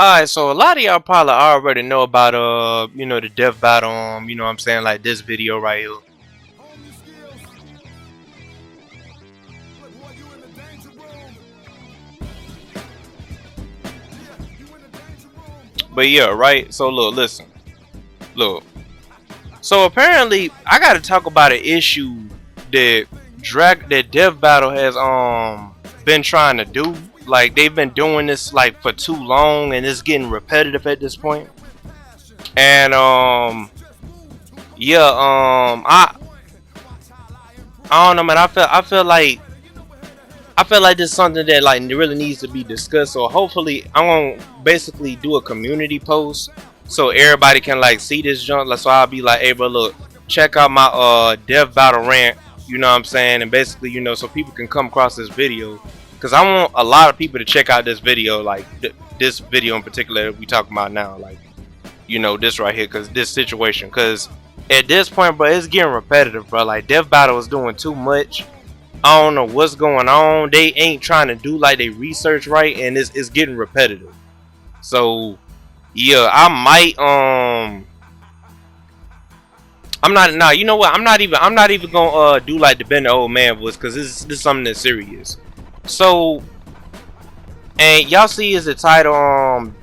Alright, so a lot of y'all probably already know about the death battle, what I'm saying, like this video right here. But yeah, right? So look, listen. Look. So apparently I gotta talk about an issue that Death Battle has been trying to do. Like they've been doing this like for too long and it's getting repetitive at this point. And yeah, I don't know, man. I feel like this is something that like really needs to be discussed. So hopefully, I'm gonna basically do a community post so everybody can like see this junk. Like, so I'll be like, hey, bro, look, check out my dev battle rant. You know what I'm saying? And basically, so people can come across this video because I want a lot of people to check out this video, like this video in particular that we talking about now, like this right here, because this situation, because at this point, bro, it's getting repetitive, bro. Like dev battle is doing too much. I don't know what's going on. They ain't trying to do like they research right, and it's getting repetitive. So yeah, I might I'm not nah, you know what? I'm not even gonna do like the Ben the Old Man voice because this is something that's serious. So and y'all see is the title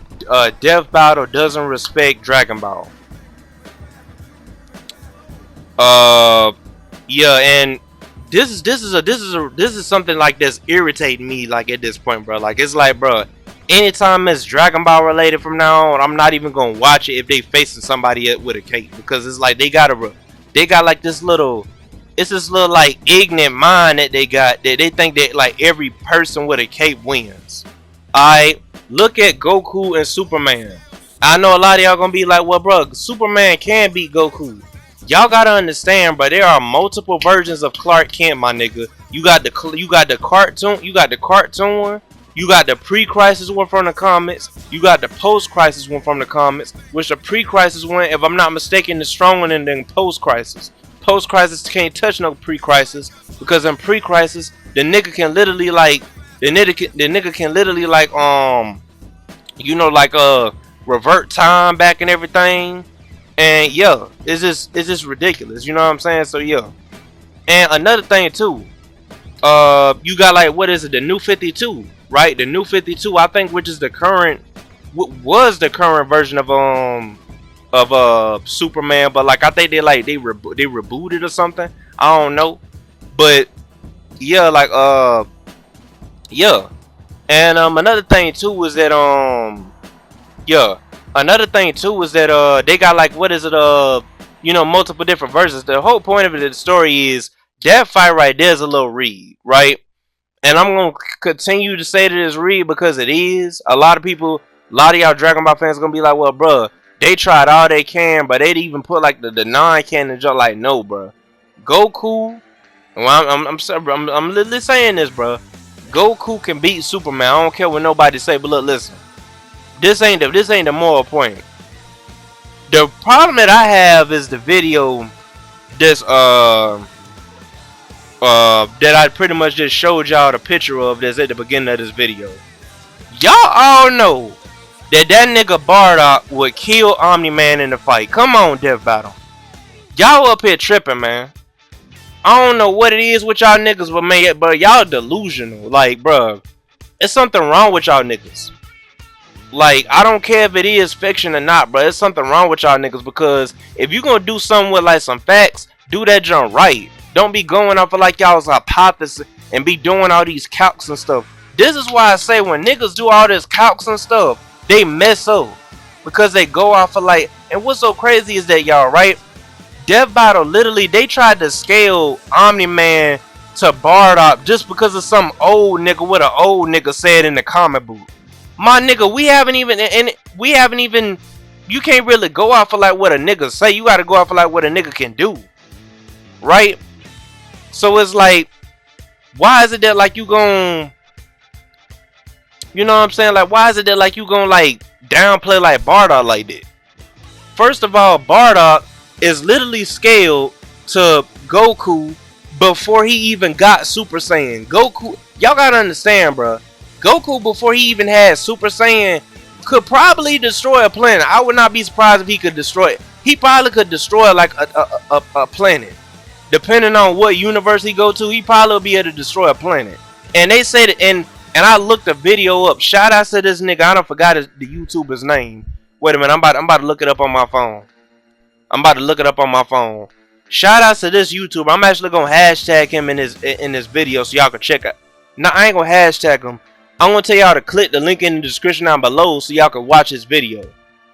Death Battle doesn't respect Dragon Ball. Uh yeah, and this is something like that's irritating me like at this point, bro. Like it's like, bro, anytime it's Dragon Ball related from now on, I'm not even gonna watch it if they facing somebody with a cape because it's like they got like this little like ignorant mind that they got that they think that like every person with a cape wins. Alright, look at Goku and Superman. I know a lot of y'all gonna be like, well, bro, Superman can beat Goku. Y'all gotta understand, but there are multiple versions of Clark Kent, my nigga. You got the cartoon, you got the pre-crisis one from the comics, you got the post-crisis one from the comics, which the pre-crisis one, if I'm not mistaken, is stronger than post-crisis. Post-crisis can't touch no pre-crisis because in pre-crisis, the nigga can literally like revert time back and everything. And yeah, it's just ridiculous. You know what I'm saying? So yeah. And another thing too, you got like what is it? The new 52, right? The new 52, I think, which is the current, was the current version of Superman. But like I think they rebooted or something. I don't know. But yeah, like yeah. And another thing too is that yeah. Another thing too is that they got like what is it multiple different versions. The whole point of it, the story is that fight right there is a little read, right? And I'm gonna continue to say that it's read because it is. A lot of y'all Dragon Ball fans gonna be like, well, bruh, they tried all they can, but they'd even put like the non-canon jump. Like, no, bruh, Goku. Well, I'm literally saying this, bruh. Goku can beat Superman. I don't care what nobody say, but look, listen. This ain't the moral point. The problem that I have is the video that's that I pretty much just showed y'all the picture of that's at the beginning of this video. Y'all all know that nigga Bardock would kill Omni-Man in the fight. Come on, Death Battle. Y'all up here tripping, man. I don't know what it is with y'all niggas, but y'all delusional. Like, bruh, there's something wrong with y'all niggas. Like, I don't care if it is fiction or not, bro. There's something wrong with y'all niggas because if you gonna do something with like some facts, do that jump right. Don't be going off of like y'all's hypothesis and be doing all these calcs and stuff. This is why I say when niggas do all this calcs and stuff, they mess up because they go off of like. And what's so crazy is that y'all, right? Death Battle literally they tried to scale Omni-Man to Bardock just because of some old nigga what an old nigga said in the comic book. My nigga, we haven't even, you can't really go off of like what a nigga say. You gotta go off of like what a nigga can do. Right? So it's like, why is it that like you gon', you know what I'm saying? Like, why is it that like you gon' like downplay like Bardock like that? First of all, Bardock is literally scaled to Goku before he even got Super Saiyan. Goku, y'all gotta understand, bruh. Goku, before he even had Super Saiyan, could probably destroy a planet. I would not be surprised if he could destroy it. He probably could destroy like a planet. Depending on what universe he go to, he probably will be able to destroy a planet. And they say that, and I looked the video up. Shout out to this nigga. I don't forgot the YouTuber's name. Wait a minute, I'm about to look it up on my phone. Shout out to this YouTuber. I'm actually gonna hashtag him in this video so y'all can check it. Now I ain't gonna hashtag him. I'm gonna tell y'all to click the link in the description down below so y'all can watch his video.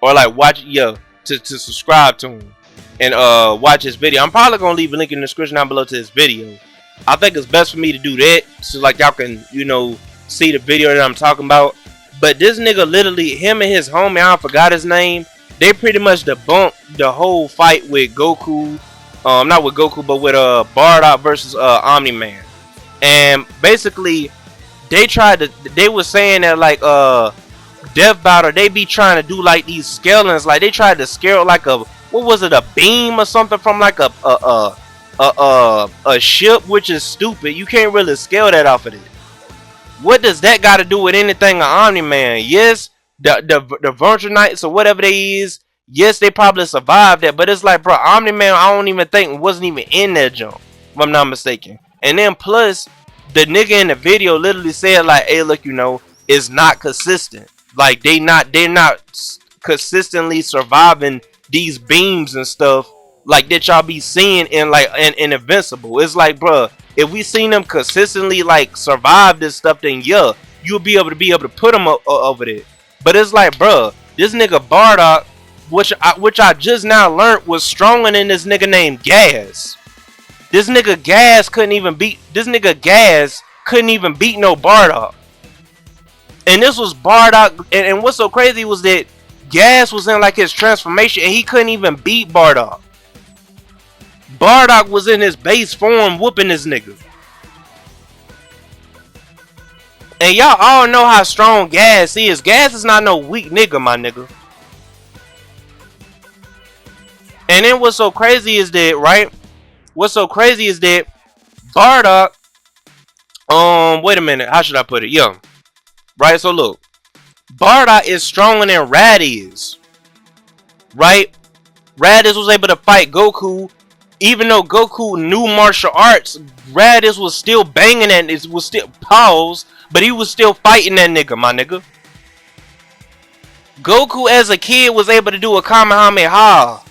Or like watch to subscribe to him and watch his video. I'm probably gonna leave a link in the description down below to his video. I think it's best for me to do that so like y'all can, you know, see the video that I'm talking about. But this nigga literally, him and his homie, I forgot his name, they pretty much debunked the whole fight with Goku. Not with Goku, but with Bardock versus Omni-Man. And basically they were saying that like Death Battle, they be trying to do like these scalings, like they tried to scale like a, what was it, a beam or something from like a ship, which is stupid. You can't really scale that off of it. What does that got to do with anything on Omni-Man? Yes, the Virgin Knights or whatever they is, yes, they probably survived that, but it's like, bro, Omni-Man, I don't even think wasn't even in that jump, if I'm not mistaken. And then plus, the nigga in the video literally said like, hey, look, you know, it's not consistent. Like they're not consistently surviving these beams and stuff like that y'all be seeing in like in Invincible. It's like, bruh, if we seen them consistently like survive this stuff, then yeah, you'll be able to put them over there. But it's like, bruh, this nigga Bardock, which I just now learned was stronger than this nigga named Gas. This nigga Gas couldn't even beat no Bardock. And this was Bardock, and what's so crazy was that Gas was in like his transformation and he couldn't even beat Bardock. Bardock was in his base form whooping this nigga. And y'all all know how strong Gas is. Gas is not no weak nigga, my nigga. And then what's so crazy is that, right? What's so crazy is that Bardock, wait a minute, how should I put it? Yeah. Right, so look. Bardock is stronger than Raditz. Right? Raditz was able to fight Goku. Even though Goku knew martial arts, Raditz was still banging and it was still paused, but he was still fighting that nigga, my nigga. Goku as a kid was able to do a Kamehameha,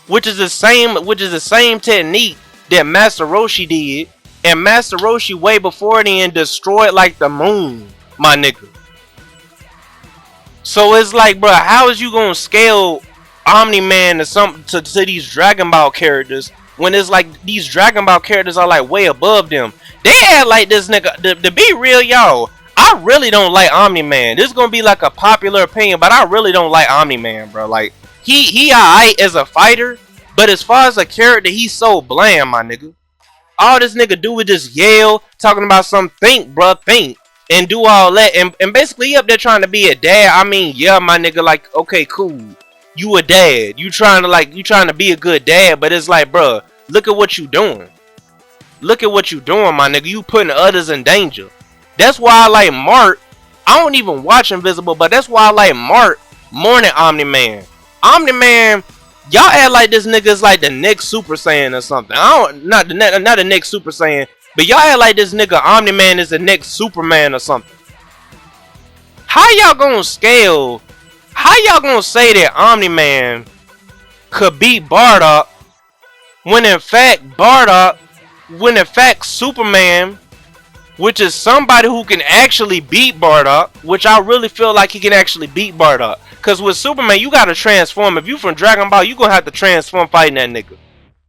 which is the same technique that Master Roshi did, and Master Roshi way before then destroyed like the moon, my nigga. So it's like, bro, how is you gonna scale Omni-Man to these Dragon Ball characters when it's like these Dragon Ball characters are like way above them? They act like this nigga. To be real, y'all, I really don't like Omni-Man. This is gonna be like a popular opinion, but I really don't like Omni-Man, bro. Like he alright as a fighter, but as far as a character, he's so bland, my nigga. All this nigga do is just yell, talking about some think, bro, think, and do all that, and basically he up there trying to be a dad. I mean, yeah, my nigga, like, okay, cool. You a dad. You trying to be a good dad, but it's like, bro, look at what you doing. Look at what you doing, my nigga. You putting others in danger. That's why I like Mark. I don't even watch Invincible, but that's why I like Mark more than Omni-Man. Omni-Man, y'all act like this nigga is like the next Super Saiyan or something. Not the next Super Saiyan, but y'all act like this nigga Omni-Man is the next Superman or something. How y'all gonna scale? How y'all gonna say that Omni-Man could beat Bardock when in fact Superman, which is somebody who can actually beat Bardock, which I really feel like he can actually beat Bardock. Cause with Superman, you gotta transform. If you from Dragon Ball, you gonna have to transform fighting that nigga.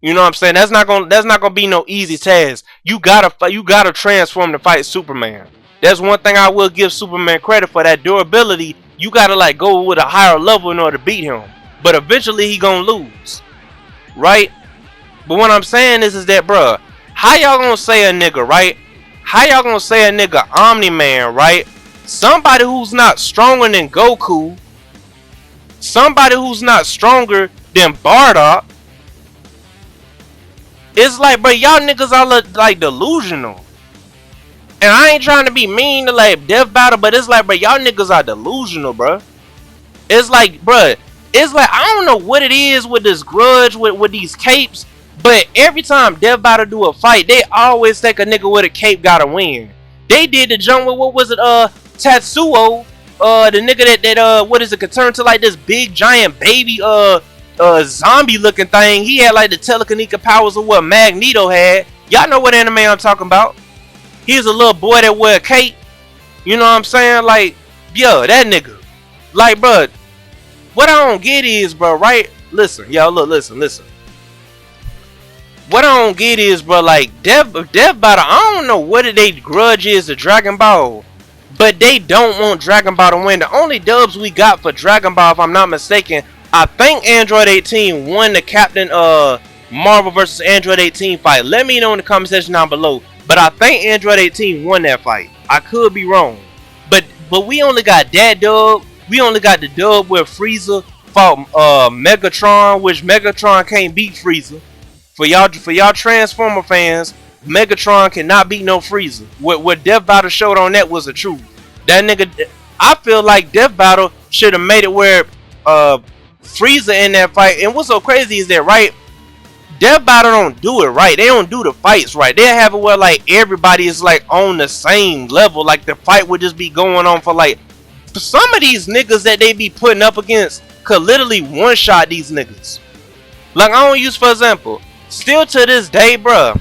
You know what I'm saying? That's not gonna be no easy task. You gotta transform to fight Superman. That's one thing I will give Superman credit for, that durability. You gotta like go with a higher level in order to beat him. But eventually he gonna lose, right? But what I'm saying is that, bruh, how y'all gonna say a nigga, right? How y'all gonna say a nigga Omni-Man, right? Somebody who's not stronger than Goku, somebody who's not stronger than Bardock. It's like, bro, y'all niggas are like delusional. And I ain't trying to be mean to like Death Battle, but it's like, bro, y'all niggas are delusional, bro. It's like, bro, it's like, I don't know what it is with this grudge with these capes, but every time Death Battle do a fight, they always think a nigga with a cape gotta win. They did the jump with, what was it, Tatsuo, the nigga that what is it, could turn to like this big giant baby, zombie looking thing. He had like the telekinetic powers of what Magneto had. Y'all know what anime I'm talking about. He's a little boy that wear a cape. You know what I'm saying? Like, yo, that nigga. Like, bro, what I don't get is, bro, right? Listen, y'all, look, listen. What I don't get is, bro, like, Death Battle, I don't know what they grudge is to Dragon Ball, but they don't want Dragon Ball to win. The only dubs we got for Dragon Ball, if I'm not mistaken, I think Android 18 won the Captain Marvel vs. Android 18 fight. Let me know in the comment section down below. But I think Android 18 won that fight. I could be wrong. But we only got that dub. We only got the dub where Frieza fought Megatron, which Megatron can't beat Frieza. For y'all Transformer fans, Megatron cannot beat no Frieza. What Death Battle showed on that was the truth. That nigga, I feel like Death Battle should have made it where Frieza in that fight. And what's so crazy is that, right, Death Battle don't do it right. They don't do the fights right. They have it where like everybody is like on the same level. Like the fight would just be going on for like, for some of these niggas that they be putting up against could literally one shot these niggas. Like I don't use, for example, still to this day, bruh,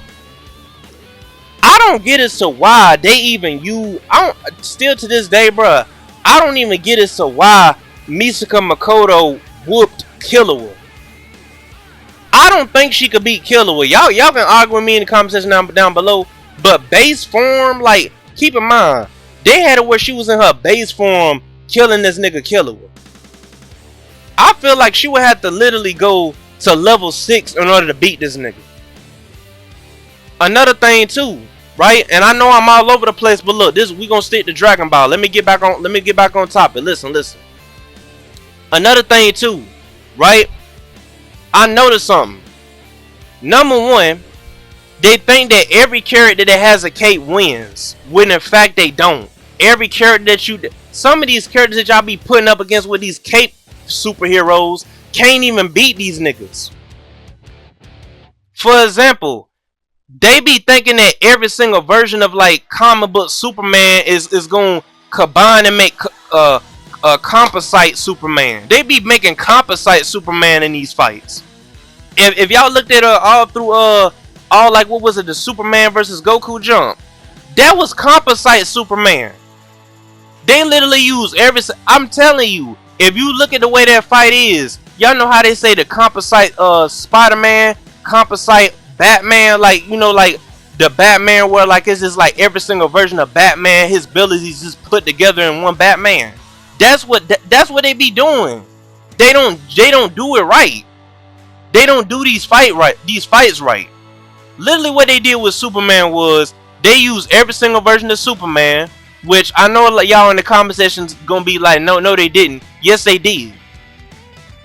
I don't get as to why they even use. Still to this day, bruh, I don't even get as to why Misaka Makoto whooped Killua. I don't think she could beat Killua. Y'all can argue with me in the comment section down below. But base form, like, keep in mind, they had it where she was in her base form killing this nigga Killua. I feel like she would have to literally go to level 6 in order to beat this nigga. Another thing too, right? And I know I'm all over the place, but look, we gonna stick to Dragon Ball. Let me get back on topic. Listen. Another thing too, right? I noticed something. Number one, they think that every character that has a cape wins, when in fact they don't. Every character that some of these characters that y'all be putting up against with these cape superheroes can't even beat these niggas. For example, they be thinking that every single version of like comic book Superman is gonna combine and make composite Superman. They be making composite Superman in these fights. If y'all looked at all through all like, what was it, the Superman versus Goku jump, that was composite Superman. They literally use I'm telling you, if you look at the way that fight is, y'all know how they say the composite Spider-Man, composite Batman, like, you know, like the Batman where like it's just like every single version of Batman, his abilities just put together in one Batman. That's what they be doing. They don't do it right. They don't do these fights right. Literally what they did with Superman was they used every single version of Superman, which I know like, y'all in the comment sections gonna be like, no they didn't. Yes they did.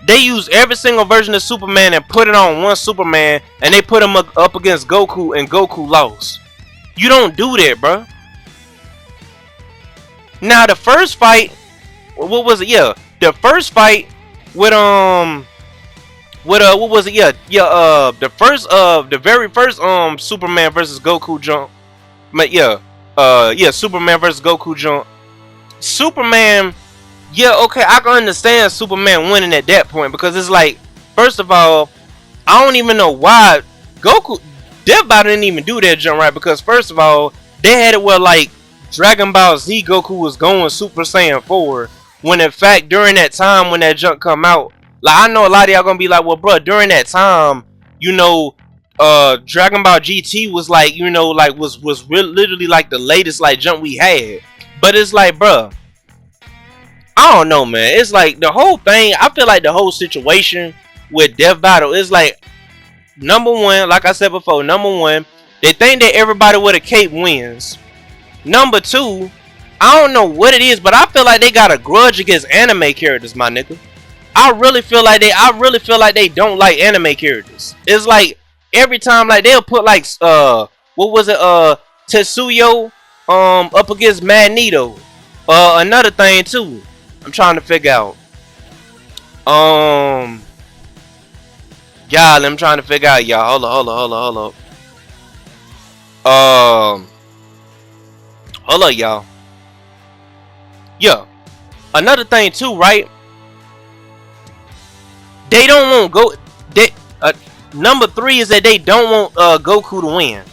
They used every single version of Superman and put it on one Superman, and they put him up against Goku, and Goku lost. You don't do that, bro. Now the first fight, what was it? Yeah, the first fight with what was it? The very first Superman versus Goku jump. Superman versus Goku jump. Superman, yeah, okay, I can understand Superman winning at that point, because it's like, first of all, I don't even know why Death Battle didn't even do that jump right, because first of all, they had it where like Dragon Ball Z Goku was going Super Saiyan 4, when in fact during that time when that jump come out, like I know a lot of y'all gonna be like, well bro, during that time, you know, Dragon Ball GT was like, you know, like was literally like the latest like jump we had. But it's like, bro, I don't know, man. It's like the whole thing, I feel like the whole situation with Death Battle is like, number one, like I said before, number one, they think that everybody with a cape wins. Number two, I don't know what it is, but I feel like they got a grudge against anime characters, my nigga. I really feel like they don't like anime characters. It's like every time like they'll put like what was it, Tetsuyo up against Magneto. Another thing too, I'm trying to figure out. Y'all, I'm trying to figure out, y'all. Hold up. Hold up, y'all. Yeah. Another thing too, right? They don't want go. They number 3 is that they don't want Goku to win.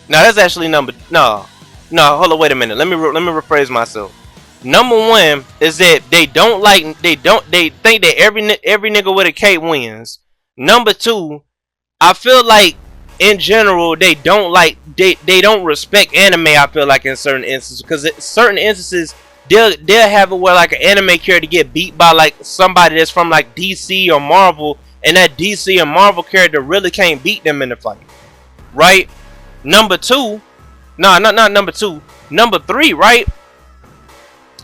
Now that's actually no. Hold on, wait a minute. Let me rephrase myself. Number 1 is that they think that every nigga with a cape wins. Number 2, I feel like in general they don't respect anime. I feel like in certain instances, because certain instances they'll have it where like an anime character get beat by like somebody that's from like DC or Marvel, and that DC or Marvel character really can't beat them in the fight, right? Number 2, not number 2. Number 3, right?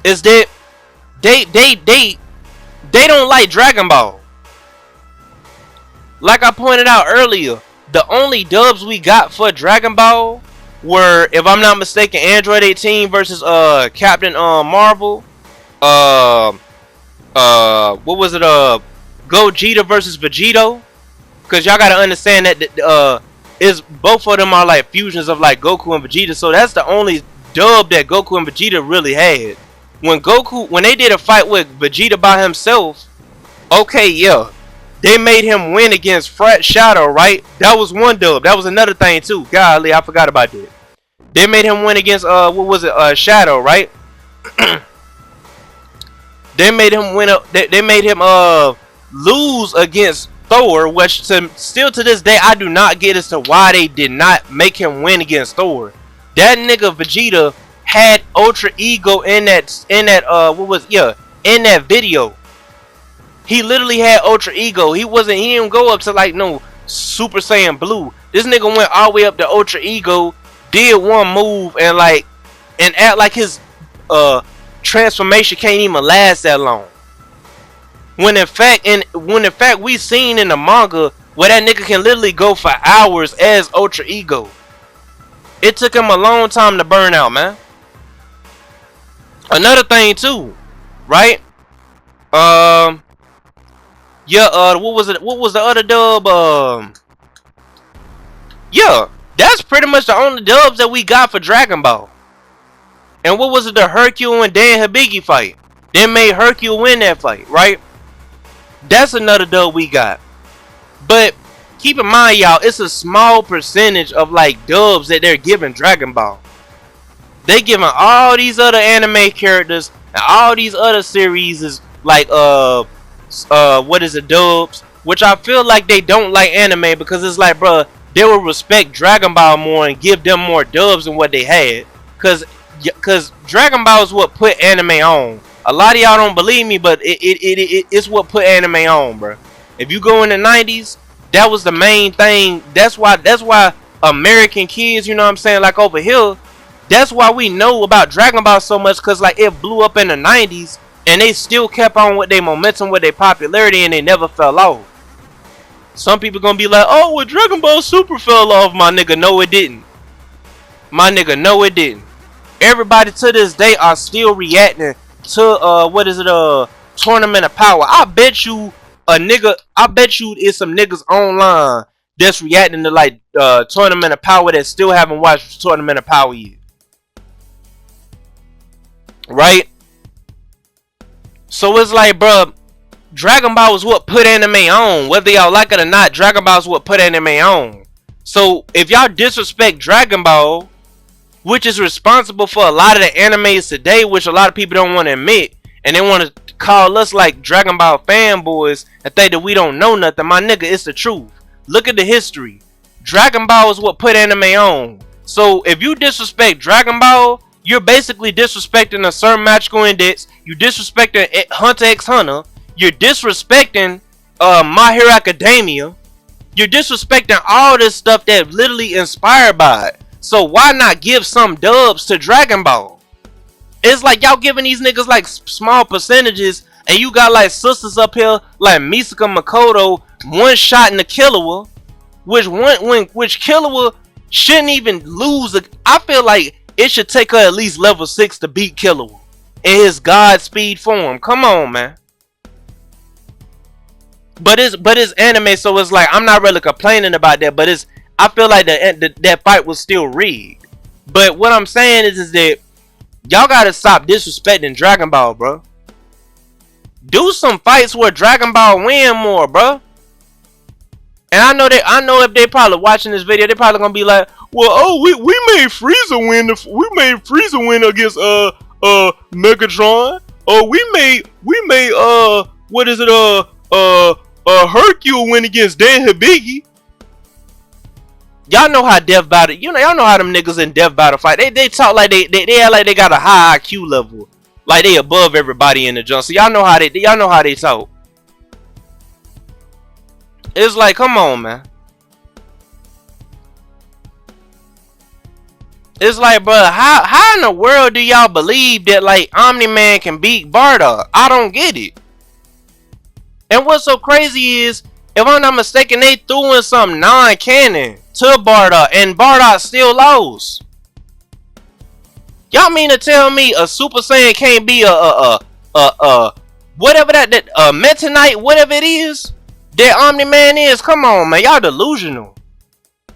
Is that they don't like Dragon Ball. Like I pointed out earlier, the only dubs we got for Dragon Ball were, if I'm not mistaken, Android 18 versus Captain Marvel. What was it? Gogeta versus Vegito. Cause y'all gotta understand that is both of them are like fusions of like Goku and Vegeta. So that's the only dub that Goku and Vegeta really had. When they did a fight with Vegeta by himself, okay, yeah, they made him win against Frat Shadow, right? That was one dub. That was another thing too. Golly, I forgot about that. They made him win against what was it? Shadow, right? They made him win. They made him lose against Thor, which still to this day I do not get as to why they did not make him win against Thor. That nigga Vegeta had Ultra Ego in that in that video. He literally had Ultra Ego. He didn't go up to like no Super Saiyan Blue. This nigga went all the way up to Ultra Ego, did one move and act like his transformation can't even last that long. When in fact we seen in the manga where that nigga can literally go for hours as Ultra Ego. It took him a long time to burn out, man. Another thing too, right? What was it? What was the other dub? Yeah, that's pretty much the only dubs that we got for Dragon Ball. And what was it? The Hercule and Dan Hibiki fight. They made Hercule win that fight, right? That's another dub we got. But keep in mind, y'all, it's a small percentage of like dubs that they're giving Dragon Ball. They giving all these other anime characters and all these other series is like what is it, dubs, which I feel like they don't like anime, because it's like, bruh, they will respect Dragon Ball more and give them more dubs than what they had, cause Dragon Ball is what put anime on. A lot of y'all don't believe me, but it's what put anime on, bruh. If you go in the 90s, that was the main thing. That's why American kids, you know what I'm saying, like over here, that's why we know about Dragon Ball so much, because like it blew up in the 90s and they still kept on with their momentum, with their popularity, and they never fell off. Some people gonna be like, oh, well, Dragon Ball Super fell off. My nigga, no it didn't. My nigga, no it didn't. Everybody to this day are still reacting to Tournament of Power. I bet you it's some niggas online that's reacting to like Tournament of Power that still haven't watched Tournament of Power yet. Right? So it's like, bruh, Dragon Ball is what put anime on. Whether y'all like it or not, Dragon Ball is what put anime on. So if y'all disrespect Dragon Ball, which is responsible for a lot of the animes today, which a lot of people don't want to admit, and they want to call us like Dragon Ball fanboys and think that we don't know nothing, my nigga, it's the truth. Look at the history. Dragon Ball is what put anime on. So if you disrespect Dragon Ball, you're basically disrespecting a certain magical index. You disrespecting Hunter x Hunter. You're disrespecting My Hero Academia. You're disrespecting all this stuff that literally inspired by it. So why not give some dubs to Dragon Ball? It's like y'all giving these niggas like small percentages, and you got like sisters up here like Misaka Makoto one shot in the Killua, which Killua, shouldn't even lose. I feel like it should take her at least level 6 to beat Killer in his Godspeed form. Come on, man. But it's anime, so it's like I'm not really complaining about that. But I feel like that fight was still rigged. But what I'm saying is that y'all gotta stop disrespecting Dragon Ball, bro. Do some fights where Dragon Ball win more, bro. And I know if they probably watching this video, they probably gonna be like, well, oh, we made Frieza win. We made Frieza win against Megatron. Oh, we made what is it Hercule win against Dan Hibiki. Y'all know how Death Battle. Y'all know how them niggas in Death Battle fight. They talk like they act like they got a high IQ level, like they above everybody in the jump. So y'all know how they talk. It's like, come on, man. It's like, bro, how in the world do y'all believe that like Omni-Man can beat Bardock? I don't get it. And what's so crazy is, if I'm not mistaken, they threw in some non-canon to Bardock, and Bardock still lost. Y'all mean to tell me a Super Saiyan can't be whatever that Meta Knight, whatever it is that Omni-Man is? Come on, man, y'all delusional.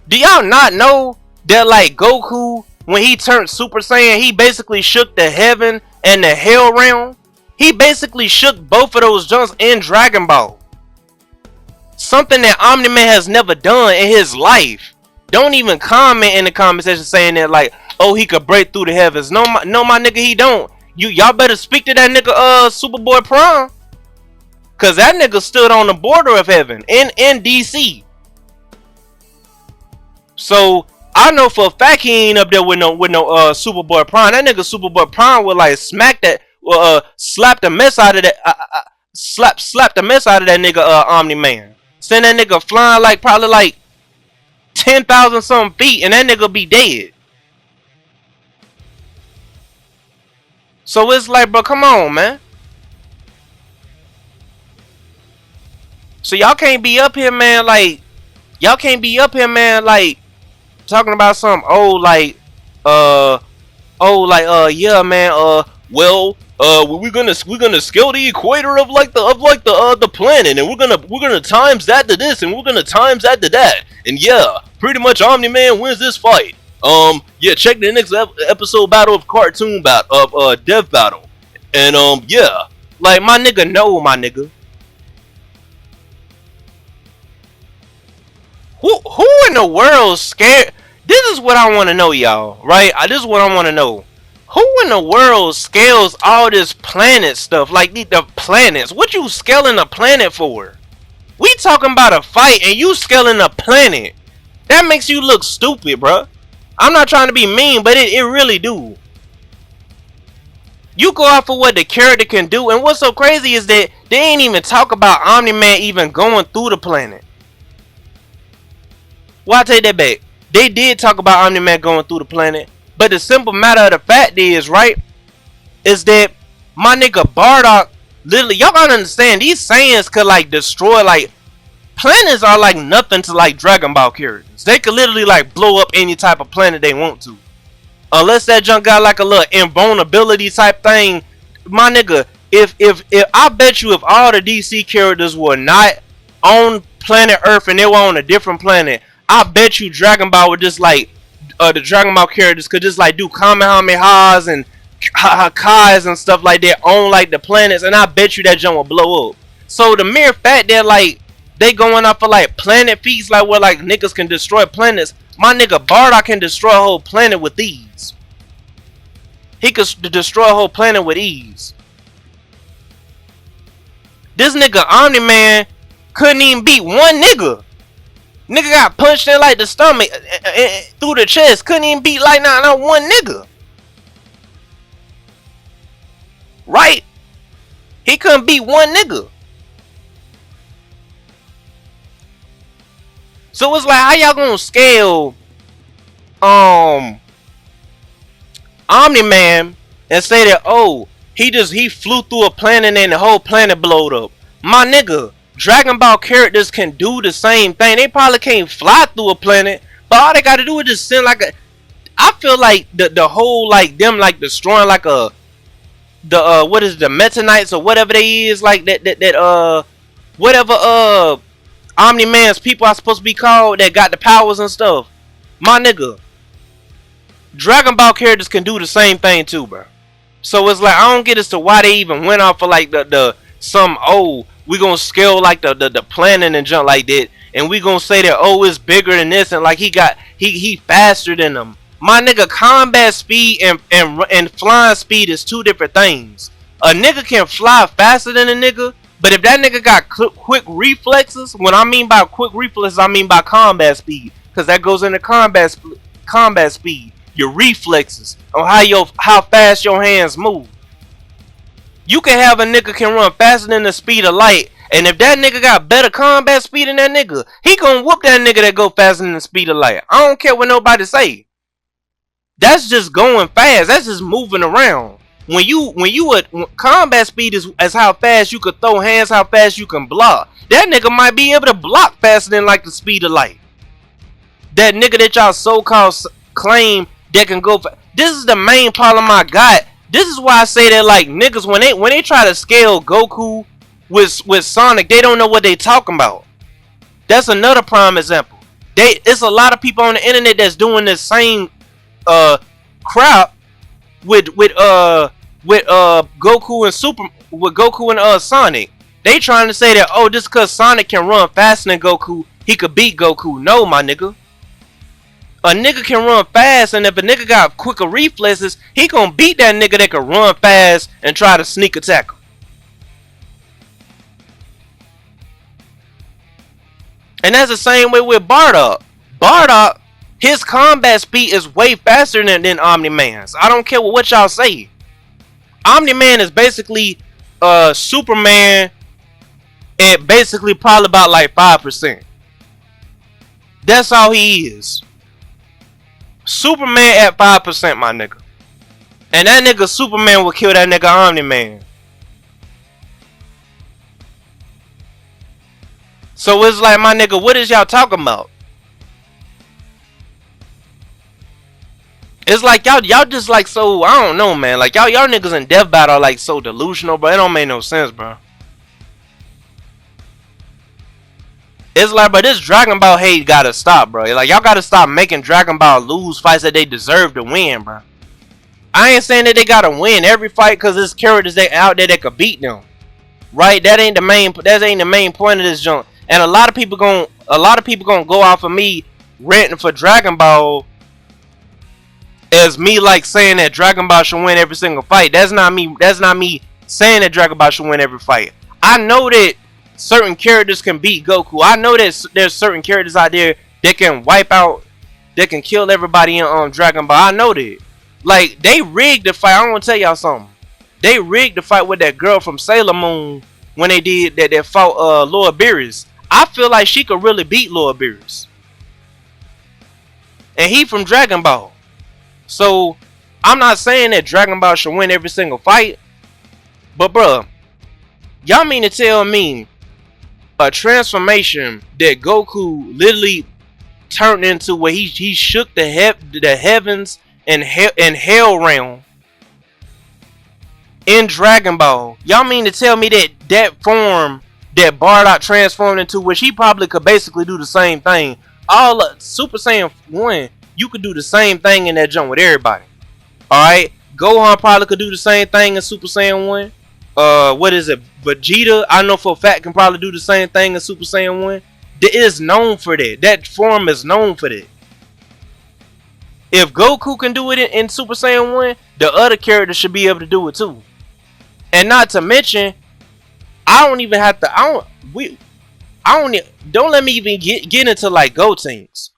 Do y'all not know that like Goku, when he turned Super Saiyan, he basically shook the heaven and the hell realm? He basically shook both of those jumps in Dragon Ball. Something that Omni-Man has never done in his life. Don't even comment in the comment section saying that like, oh, he could break through the heavens. No, my nigga, he don't. Y'all better speak to that nigga, Superboy Prime. Cause that nigga stood on the border of heaven in DC. So I know for a fact he ain't up there with no Superboy Prime. That nigga Superboy Prime would like smack that, slap the mess out of that, slap the mess out of that nigga Omni-Man. Send that nigga flying like probably like 10,000 something feet, and that nigga be dead. So it's like, bro, come on, man. So y'all can't be up here, man, like talking about some yeah, man, well, we're gonna scale the equator of the planet, and we're gonna times that to this, and we're gonna times that to that, and yeah, pretty much Omni-Man wins this fight. Yeah, check the next episode battle of cartoon battle of Death Battle, and yeah, like my nigga, no, my nigga. Who in the world scared? This is what I want to know, y'all. Right? This is what I want to know. Who in the world scales all this planet stuff? Like the planets. What you scaling a planet for? We talking about a fight and you scaling a planet. That makes you look stupid, bruh. I'm not trying to be mean, but it really do. You go off of what the character can do, and what's so crazy is that they ain't even talk about Omni-Man even going through the planet. Well, I take that back. They did talk about Omni-Man going through the planet, but the simple matter of the fact is, right, is that my nigga Bardock, literally, y'all gotta understand, these Saiyans could like destroy, like, planets are like nothing to like Dragon Ball characters. They could literally like blow up any type of planet they want to, unless that junk got like a little invulnerability type thing. My nigga, if I bet you if all the DC characters were not on planet Earth and they were on a different planet, I bet you Dragon Ball would just like the Dragon Ball characters could just like do Kamehamehas and Kais and stuff like that on like the planets, and I bet you that junk will blow up. So the mere fact that like they going up for like planet feats, like where like niggas can destroy planets, my nigga Bardock can destroy a whole planet with ease. He could destroy a whole planet with ease. This nigga Omni-Man couldn't even beat one nigga. Nigga got punched in like the stomach, through the chest. Couldn't even beat like not one nigga. Right? He couldn't beat one nigga. So it's like, how y'all gonna scale Omni-Man and say that, oh, he flew through a planet and the whole planet blowed up? My nigga, Dragon Ball characters can do the same thing. They probably can't fly through a planet, But all they gotta do is just send like a. I feel like the whole like them like destroying like a what is the Metanites or whatever they is like that whatever Omni-Man's people are supposed to be called that got the powers and stuff. My nigga, Dragon Ball characters can do the same thing too, bro. So it's like I don't get as to why they even went off for like the some we gonna scale like the planning and junk like that, and we gonna say that it's bigger than this, and like he faster than them. My nigga, combat speed and flying speed is two different things. A nigga can fly faster than a nigga, but if that nigga got quick reflexes, what I mean by quick reflexes, I mean by combat speed, because that goes into combat speed. Your reflexes on how fast your hands move. You can have a nigga can run faster than the speed of light, and if that nigga got better combat speed than that nigga, he gonna whoop that nigga that go faster than the speed of light. I don't care what nobody say. That's just going fast. That's just moving around. When combat speed is as how fast you could throw hands, how fast you can block. That nigga might be able to block faster than like the speed of light. That nigga that y'all so-called claim that can go. This is the main problem I got. This is why I say that like niggas when they try to scale Goku with Sonic, they don't know what they talking about. That's another prime example. It's a lot of people on the internet that's doing this same crap with Goku and Sonic. They trying to say that just cause Sonic can run faster than Goku, he could beat Goku. No, my nigga. A nigga can run fast, and if a nigga got quicker reflexes, he gonna beat that nigga that can run fast and try to sneak attack him. And that's the same way with Bardock. Bardock, his combat speed is way faster than Omni-Man's. I don't care what y'all say. Omni-Man is basically Superman at basically probably about like 5%. That's all he is. Superman at 5%, my nigga. And that nigga Superman will kill that nigga Omni-Man. So it's like, my nigga, what is y'all talking about? It's like y'all just like so, I don't know, man. Like y'all niggas in Death Battle are like so delusional, bro. It don't make no sense, bro. It's like, bro, this Dragon Ball hate gotta stop, bro. Like y'all gotta stop making Dragon Ball lose fights that they deserve to win, bro. I ain't saying that they gotta win every fight because there's characters that out there that could beat them, right? That ain't the main point of this junk. And a lot of people gonna go off of me ranting for Dragon Ball as me like saying that Dragon Ball should win every single fight. That's not me saying that Dragon Ball should win every fight. I know that certain characters can beat Goku. I know that there's certain characters out there that can wipe out, that can kill everybody in Dragon Ball. I know that. Like, they rigged the fight. I want to tell y'all something. They rigged the fight with that girl from Sailor Moon when they did that. They fought Laura Beerus. I feel like she could really beat Laura Beerus. And he from Dragon Ball. So, I'm not saying that Dragon Ball should win every single fight. But, bruh, y'all mean to tell me a transformation that Goku literally turned into where he shook the heavens and hell realm in Dragon Ball? Y'all mean to tell me that form that Bardock transformed into, which he probably could basically do the same thing. All Super Saiyan 1, you could do the same thing in that jump with everybody. Alright? Gohan probably could do the same thing in Super Saiyan 1. What is it? Vegeta, I know for a fact, can probably do the same thing in Super Saiyan 1. It is known for that. That form is known for that. If Goku can do it in Super Saiyan 1, the other characters should be able to do it too. And not to mention, don't let me even get into like Gotenks.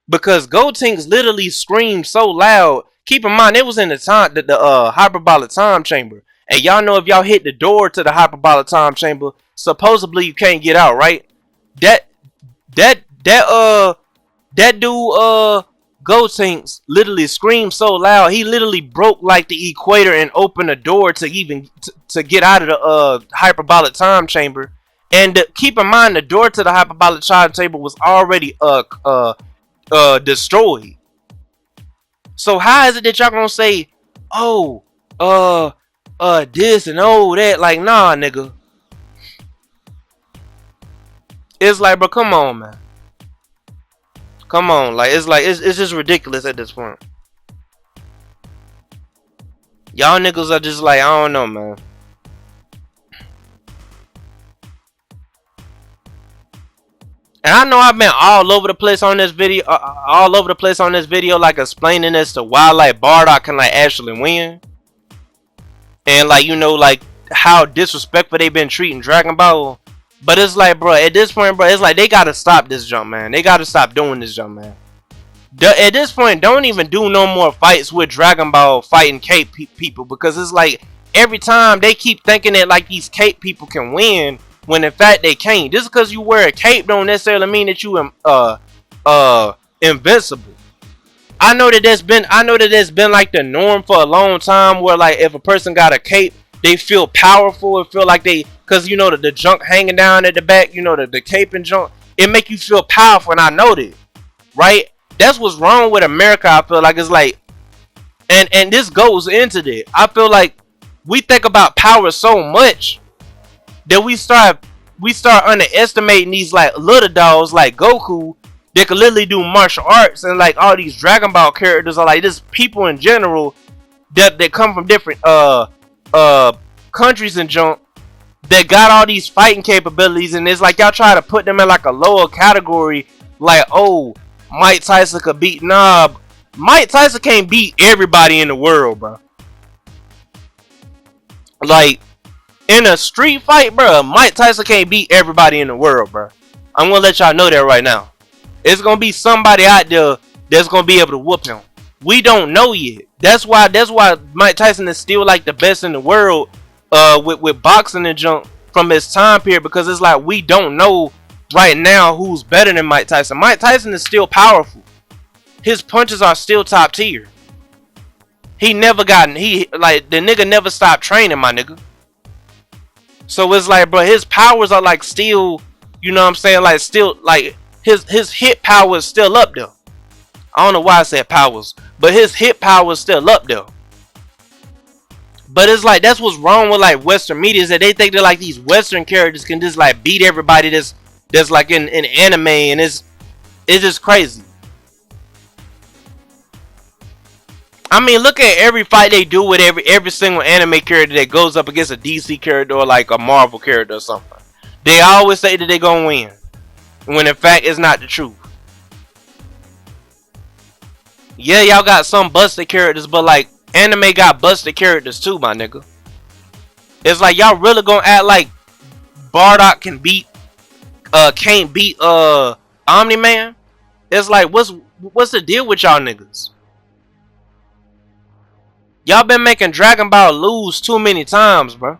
Because Gotenks literally screamed so loud. Keep in mind, it was in the hyperbolic time chamber. And y'all know if y'all hit the door to the hyperbolic time chamber, supposedly you can't get out, right? That dude Gotenks literally screamed so loud, he literally broke like the equator and opened a door to even to get out of the hyperbolic time chamber. And keep in mind, the door to the hyperbolic time chamber was already destroyed. So how is it that y'all gonna say, oh, this and oh that? Like, nah, nigga. It's like, bro, come on, man. Come on, like it's just ridiculous at this point. Y'all niggas are just like, I don't know, man. And I know I've been all over the place on this video, like explaining as to why like Bardock can like actually win, and like like how disrespectful they've been treating Dragon Ball. But it's like, bro, at this point, bro, it's like they gotta stop this jump, man. They gotta stop doing this jump, man. At this point, don't even do no more fights with Dragon Ball fighting Cape people, because it's like every time they keep thinking that like these Cape people can win, when in fact they can't. Just because you wear a cape don't necessarily mean that you invincible. I know that that's been like the norm for a long time, where like if a person got a cape, they feel powerful and feel like they, because the junk hanging down at the back, the cape and junk, it make you feel powerful. And I know that, right? That's what's wrong with America. I feel like it's like, and this goes into that. I feel like we think about power so much that we start underestimating these like little dogs like Goku that can literally do martial arts, and like all these Dragon Ball characters are like just people in general that come from different countries and junk that got all these fighting capabilities, and it's like y'all try to put them in like a lower category, like, oh, Mike Tyson could beat. Nah, Mike Tyson can't beat everybody in the world, bro. Like, in a street fight, bro, Mike Tyson can't beat everybody in the world, bro. I'm gonna let y'all know that right now. It's gonna be somebody out there that's gonna be able to whoop him. We don't know yet. That's why Mike Tyson is still like the best in the world with boxing and junk from his time period, because it's like we don't know right now who's better than Mike Tyson. Mike Tyson is still powerful. His punches are still top tier. The nigga never stopped training, my nigga. So it's like, bro, his powers are like still, you know what I'm saying, like still like his hit power is still up there. I don't know why I said powers, but his hit power is still up there. But it's like that's what's wrong with like Western media, is that they think that like these Western characters can just like beat everybody that's like in anime, and it's just crazy. I mean, look at every fight they do with every single anime character that goes up against a DC character or like a Marvel character or something. They always say that they gonna win, when in fact it's not the truth. Yeah, y'all got some busted characters, but like anime got busted characters too, my nigga. It's like y'all really gonna act like Bardock can't beat Omni-Man? It's like what's the deal with y'all niggas? Y'all been making Dragon Ball lose too many times, bro.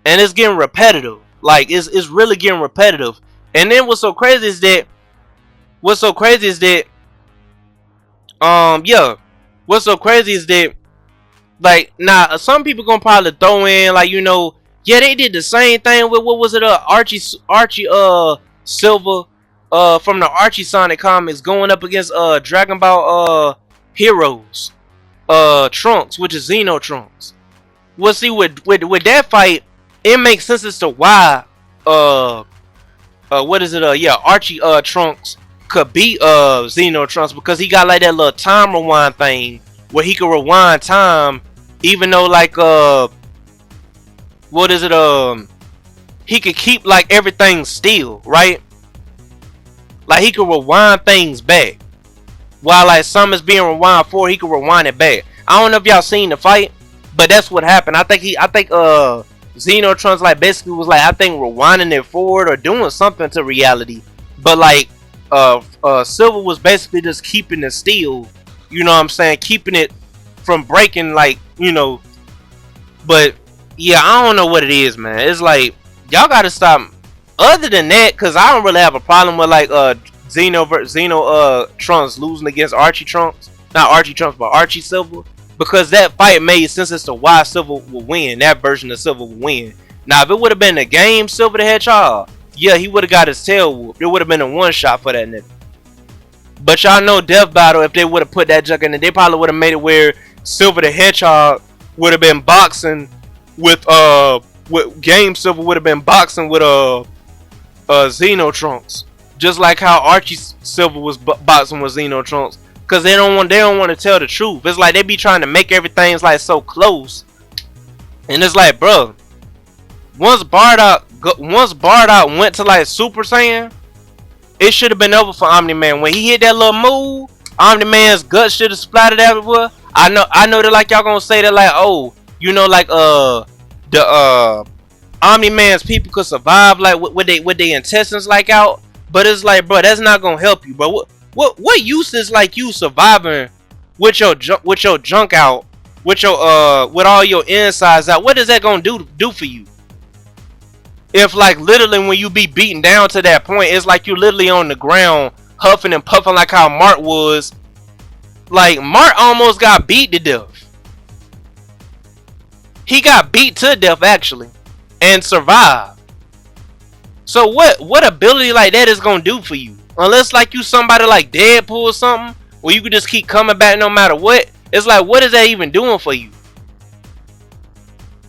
And it's getting repetitive. Like it's really getting repetitive. And then what's so crazy is that like, now some people gonna probably throw in like, yeah, they did the same thing with what was it, Archie Silver from the Archie Sonic comics going up against Dragon Ball Heroes Trunks, which is Xeno Trunks. Well, see, with that fight, it makes sense as to why Archie Trunks could beat Xeno Trunks, because he got like that little time rewind thing where he could rewind time, even though like he could keep like everything still, right? Like he could rewind things back. While like some is being rewind forward, he could rewind it back. I don't know if y'all seen the fight, but that's what happened. I think Xeno Trunks like basically was like, I think rewinding it forward or doing something to reality. But like Silver was basically just keeping it still, you know what I'm saying, keeping it from breaking, like, but yeah, I don't know what it is, man. It's like y'all gotta stop. Other than that, cause I don't really have a problem with like Xeno Trunks losing against Archie Trunks. Not Archie Trunks, but Archie Silver. Because that fight made sense as to why Silver would win. That version of Silver would win. Now, if it would have been the game Silver the Hedgehog, yeah, he would have got his tail whooped. It would have been a one shot for that nigga. But y'all know Death Battle, if they would have put that junk in there, they probably would have made it where Silver the Hedgehog would have been boxing with Game Silver would have been boxing with Xenotrunks, just like how Archie Silver was boxing with Xenotrunks, cause they don't want to tell the truth. It's like they be trying to make everything's like so close, and it's like, bro, once Bardock went to like Super Saiyan, it should have been over for Omni-Man. When he hit that little move, Omni-Man's guts should have splattered everywhere. I know that like y'all gonna say that like, oh, you know, like the Omni-Man's people could survive like with their intestines like out, but it's like, bro, that's not gonna help you, bro. What use is like you surviving with your junk out, with all your insides out? What is that gonna do for you? If like literally when you be beaten down to that point, it's like you literally on the ground huffing and puffing like how Mark was. Like Mark almost got beat to death. He got beat to death actually, and survived. So what ability like that is gonna do for you? Unless like you somebody like Deadpool or something, where you could just keep coming back no matter what. It's like, what is that even doing for you?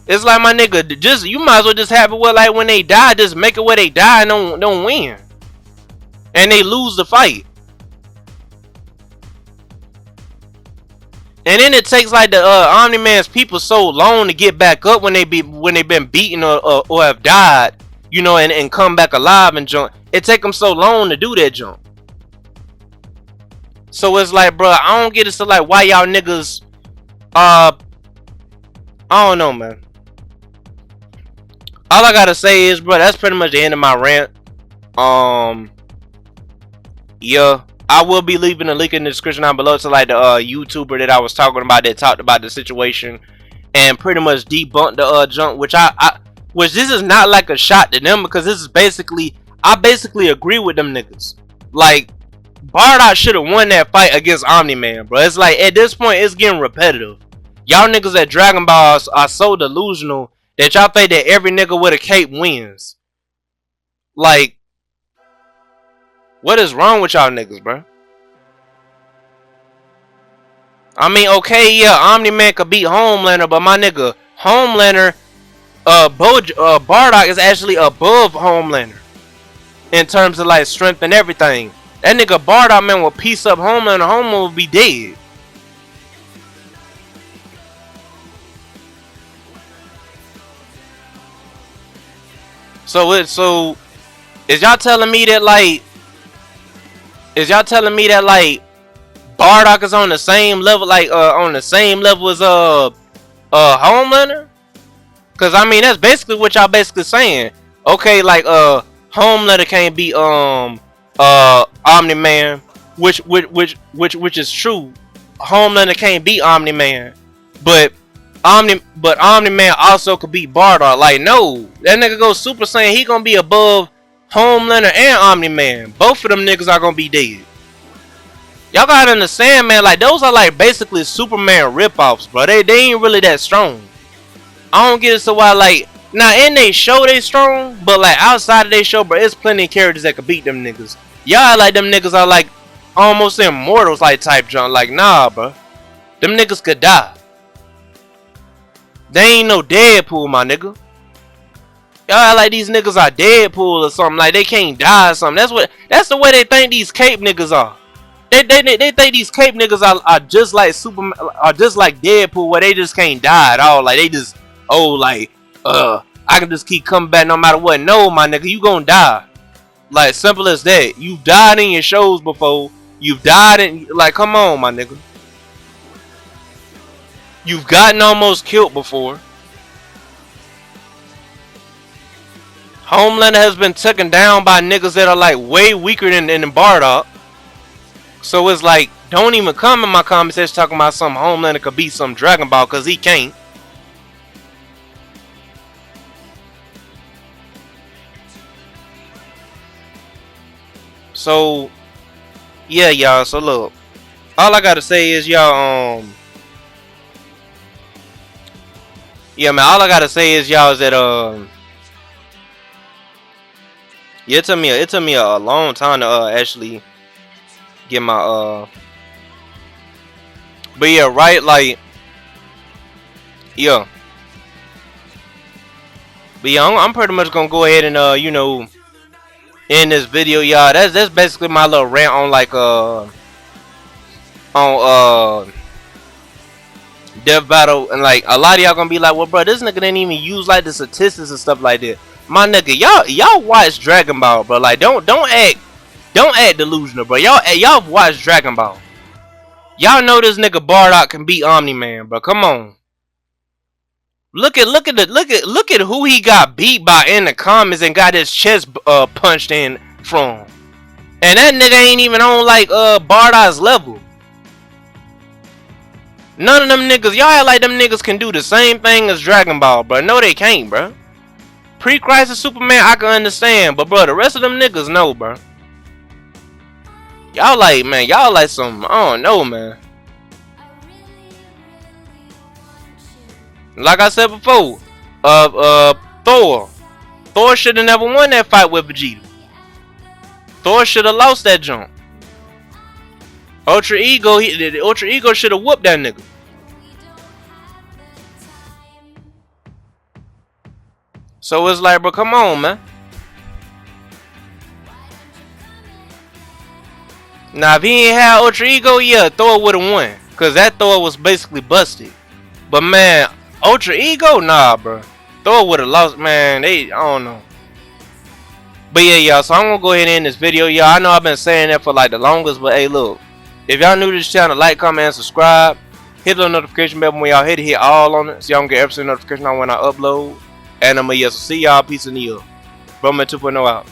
It's like, my nigga, just you might as well just have it where like when they die, just make it where they die and don't win, and they lose the fight. And then it takes like the Omni-Man's people so long to get back up when they've been beaten or have died, you know, and come back alive and jump. It take them so long to do that jump. So it's like, bro, I don't get it. So like, why y'all niggas? I don't know, man. All I gotta say is, bro, that's pretty much the end of my rant. Yeah. I will be leaving a link in the description down below to like the YouTuber that I was talking about that talked about the situation and pretty much debunked the junk, which which this is not like a shot to them, because this is basically, I basically agree with them niggas. Like Bardock should have won that fight against Omni-Man, bro. It's like at this point it's getting repetitive. Y'all niggas at Dragon Ball are so delusional that y'all think that every nigga with a cape wins. Like, what is wrong with y'all niggas, bro? I mean, okay, yeah, Omni-Man could beat Homelander, but my nigga, Homelander, Bardock is actually above Homelander in terms of like strength and everything. That nigga Bardock, man, will piece up Homelander. Homelander will be dead. So is y'all telling me that like? Is y'all telling me that like Bardock is on the same level, like as Homelander? Cause I mean that's basically what y'all basically saying. Okay, like Homelander can't beat Omni-Man, which is true. Homelander can't beat Omni-Man, but Omni-Man also could beat Bardock. Like, no, that nigga goes Super Saiyan, he gonna be above Homelander and Omni-Man. Both of them niggas are gonna be dead. Y'all gotta understand, man, like those are like basically Superman ripoffs, bro. They ain't really that strong. I don't get it. So why, like, now in they show they strong, but like outside of they show, bro, it's plenty of characters that could beat them niggas. Y'all like them niggas are like almost immortals like type junk. Like, nah, bro, them niggas could die. They ain't no Deadpool, my nigga. Y'all like these niggas are Deadpool or something, like they can't die or something. That's the way they think these cape niggas are. They think these cape niggas are just like Superman, are just like Deadpool, where they just can't die at all. Like they just, oh, like I can just keep coming back no matter what. No, my nigga, you gonna die. Like, simple as that. You've died in your shows before. You've died in, like, come on, my nigga. You've gotten almost killed before. Homelander has been taken down by niggas that are like way weaker than Bardock. So it's like, don't even come in my comment section talking about some Homelander could beat some Dragon Ball, cause he can't. So yeah, y'all, so look, all I gotta say is y'all yeah, man, all I gotta say is y'all is that yeah, it took me a long time to actually get my but yeah, right, like, yeah. But yeah, I'm pretty much gonna go ahead and you know, end this video, y'all. That's basically my little rant on like Death Battle, and like a lot of y'all gonna be like, well, bro, this nigga didn't even use like the statistics and stuff like that. My nigga, y'all watch Dragon Ball, bro. Like, don't act delusional, bro. Y'all watch Dragon Ball. Y'all know this nigga Bardock can beat Omni-Man, bro. Come on. Look at who he got beat by in the comments and got his chest punched in from. And that nigga ain't even on like Bardock's level. None of them niggas, y'all act like them niggas can do the same thing as Dragon Ball, bro. No, they can't, bro. Pre-Crisis Superman, I can understand, but bro, the rest of them niggas, no, bro. Y'all like, man, y'all like some, I don't know, man. Like I said before, Thor should have never won that fight with Vegeta. Thor should have lost that jump. Ultra Ego should have whooped that nigga. So it's like, bro, come on, man. Now, if he ain't had Ultra Ego, yeah, Thor would have won. Because that Thor was basically busted. But, man, Ultra Ego? Nah, bro. Thor would have lost, man. I don't know. But, yeah, y'all. So, I'm going to go ahead and end this video, y'all. I know I've been saying that for, like, the longest. But, hey, look. If y'all new to this channel, like, comment, and subscribe. Hit the notification bell when y'all hit all on it. So, y'all can get every single notification on when I upload. And I'm going to see y'all. Peace in the ear. Bro, man 2.0 out.